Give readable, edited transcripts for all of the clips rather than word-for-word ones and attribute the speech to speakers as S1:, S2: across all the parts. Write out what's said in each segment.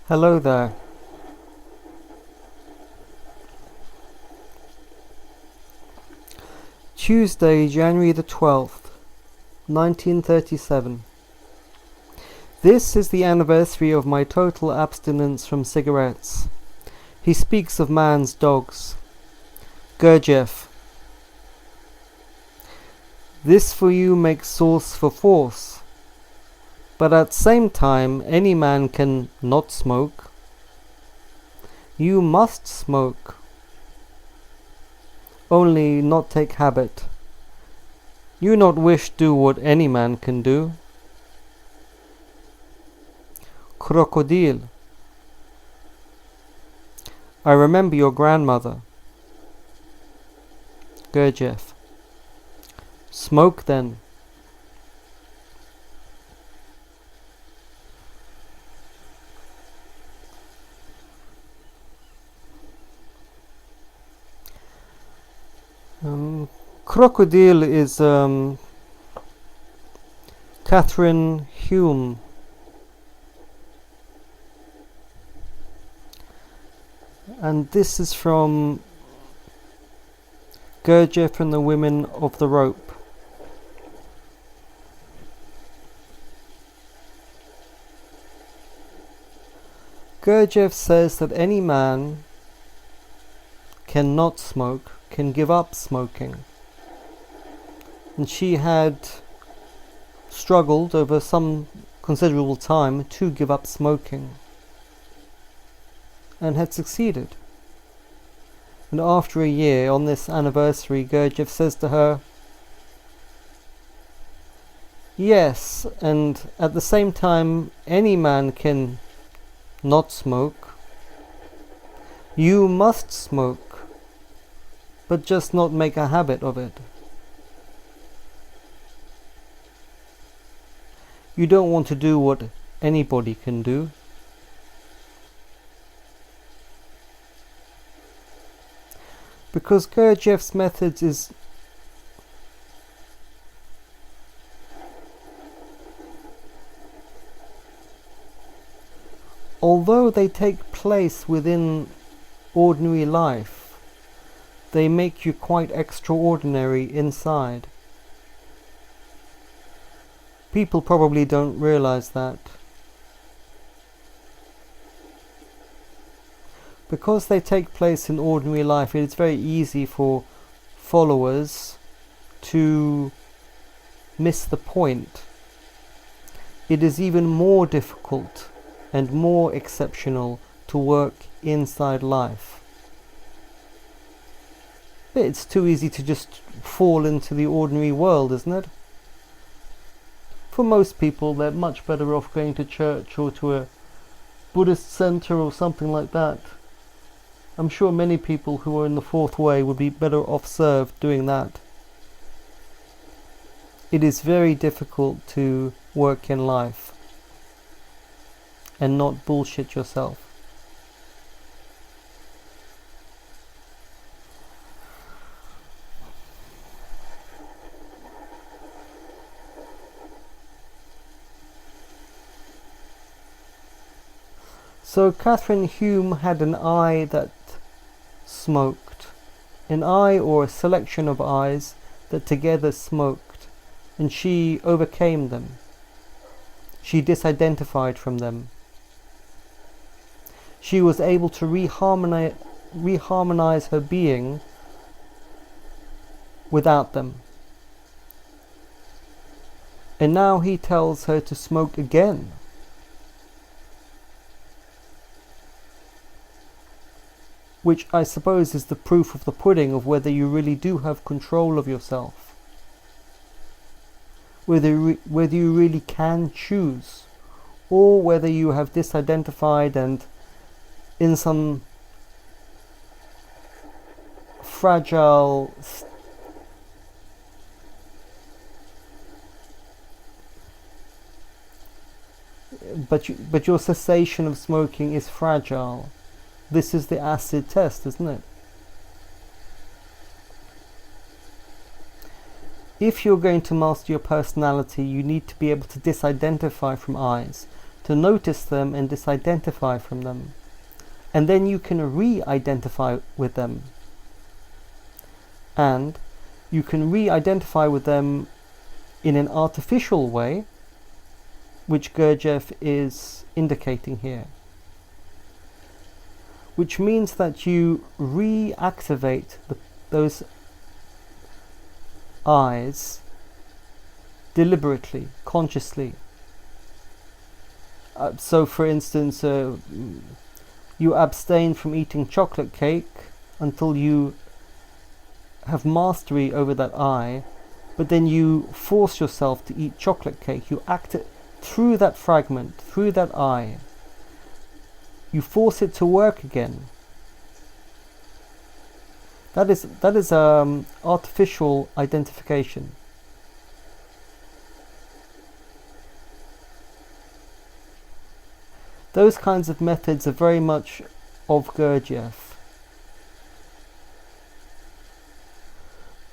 S1: Hello there. Tuesday, January the 12th, 1937. This is the anniversary of my total abstinence from cigarettes. He speaks of man's dogs. Gurdjieff. This for you makes source for force, but at same time any man can not smoke. You must smoke, only not take habit. You not wish do what any man can do. Crocodile. I remember your grandmother. Gurdjieff. Smoke then. Crocodile is Kathryn Hulme. And this is from Gurdjieff and the Women of the Rope. Gurdjieff says that any man cannot smoke, can give up smoking. And she had struggled over some considerable time to give up smoking, and had succeeded. And after a year, on this anniversary, Gurdjieff says to her, yes, and at the same time any man can not smoke. You must smoke, but just not make a habit of it. You don't want to do what anybody can do. Because Gurdjieff's methods is although they take place within ordinary life, they make you quite extraordinary inside. People probably don't realize that. Because they take place in ordinary life, it's very easy for followers to miss the point. It is even more difficult and more exceptional to work inside life. It's too easy to just fall into the ordinary world, isn't it? For most people, they're much better off going to church or to a Buddhist center or something like that. I'm sure many people who are in the fourth way would be better off served doing that. It is very difficult to work in life and not bullshit yourself. So Kathryn Hulme had an eye that smoked, an eye or a selection of eyes that together smoked, and she overcame them. She disidentified from them. She was able to reharmonize her being without them. And now he tells her to smoke again. Which I suppose is the proof of the pudding of whether you really do have control of yourself. Whether you really can choose, or whether you have disidentified and in some fragile but your cessation of smoking is fragile. This is the acid test, isn't it? If you're going to master your personality, you need to be able to disidentify from eyes, to notice them and disidentify from them. And then you can re-identify with them. And you can re-identify with them in an artificial way, which Gurdjieff is indicating here. Which means that you reactivate those eyes deliberately, consciously. So for instance, you abstain from eating chocolate cake until you have mastery over that eye, but then you force yourself to eat chocolate cake. You act it through that fragment, through that eye. You force it to work again. That is artificial identification. Those kinds of methods are very much of Gurdjieff.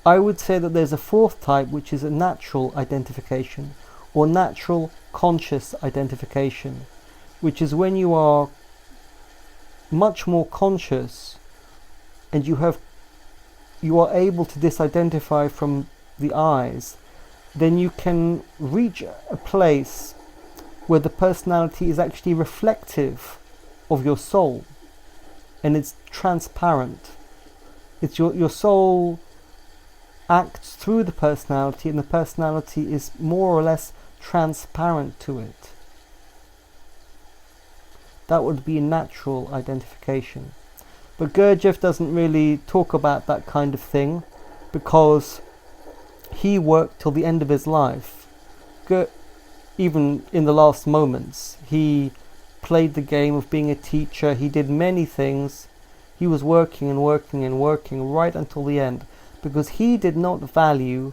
S1: I would say that there's a fourth type, which is a natural identification, or natural conscious identification, which is when you are much more conscious and you are able to disidentify from the eyes. Then you can reach a place where the personality is actually reflective of your soul, and it's transparent. It's your soul acts through the personality, and the personality is more or less transparent to it. That would be natural identification. But Gurdjieff doesn't really talk about that kind of thing, because he worked till the end of his life. Even in the last moments, he played the game of being a teacher. He did many things. He was working and working and working right until the end, because he did not value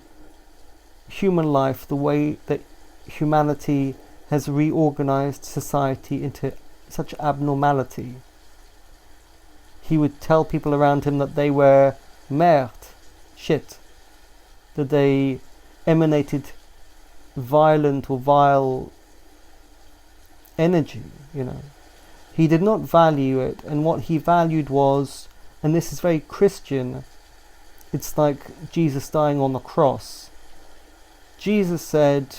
S1: human life the way that humanity has reorganized society into such abnormality. He would tell people around him that they were merde, shit, that they emanated violent or vile energy, you know. He did not value it, and what he valued was, and this is very Christian, it's like Jesus dying on the cross. Jesus said,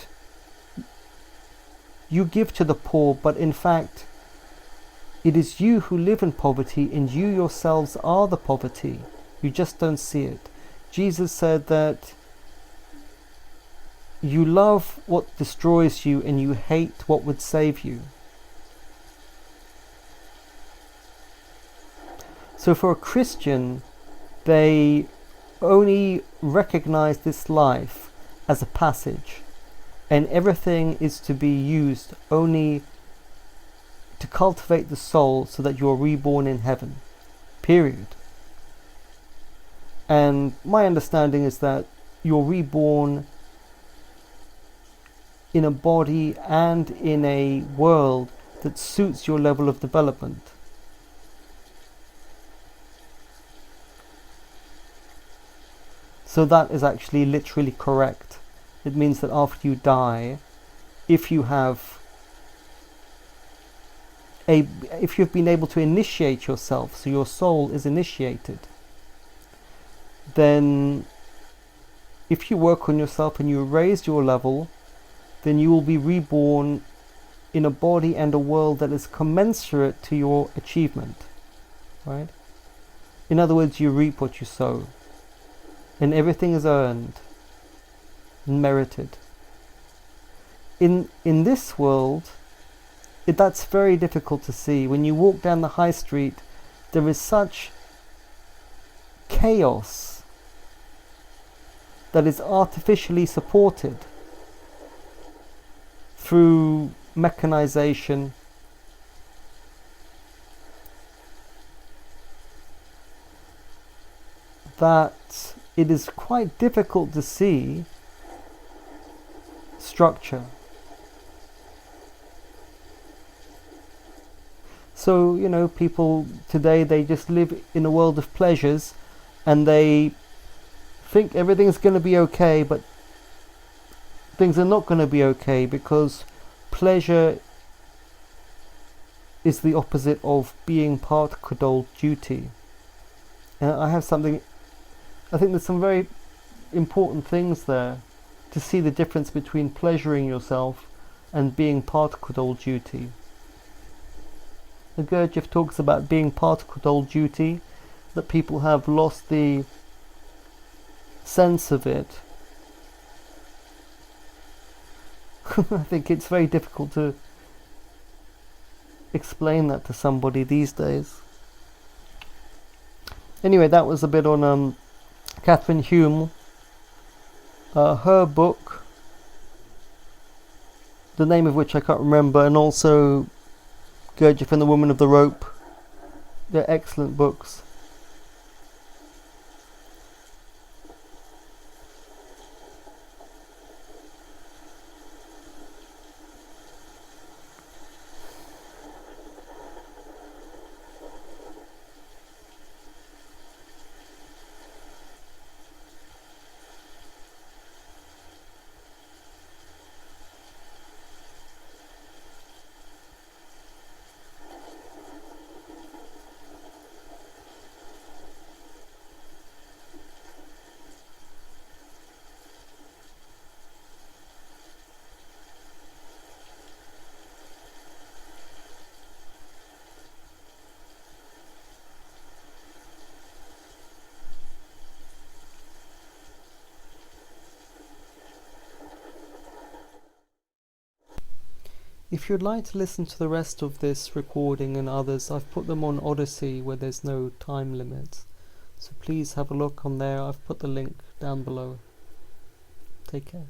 S1: you give to the poor, but in fact it is you who live in poverty, and you yourselves are the poverty. You just don't see it. Jesus said that you love what destroys you and you hate what would save you. So for a Christian, they only recognize this life as a passage, and everything is to be used only to cultivate the soul so that you're reborn in heaven. Period. And my understanding is that you're reborn in a body and in a world that suits your level of development. So that is actually literally correct. It means that after you die, if you've been able to initiate yourself, so your soul is initiated, then if you work on yourself and you raise your level, then you will be reborn in a body and a world that is commensurate to your achievement, right? In other words, you reap what you sow, and everything is earned and merited. In this world, that's very difficult to see. When you walk down the high street, there is such chaos that is artificially supported through mechanization, that it is quite difficult to see structure. So, you know, people today, they just live in a world of pleasures, and they think everything's going to be okay, but things are not going to be okay, because pleasure is the opposite of being particle duty. I have something, I think there's some very important things there to see the difference between pleasuring yourself and being particle duty. And Gurdjieff talks about being particle duty, that people have lost the sense of it. I think it's very difficult to explain that to somebody these days. Anyway, that was a bit on Kathryn Hulme. Her book, the name of which I can't remember, and also Gurdjieff and the Woman of the Rope. They're excellent books. If you'd like to listen to the rest of this recording and others, I've put them on Odyssey where there's no time limit. So please have a look on there. I've put the link down below. Take care.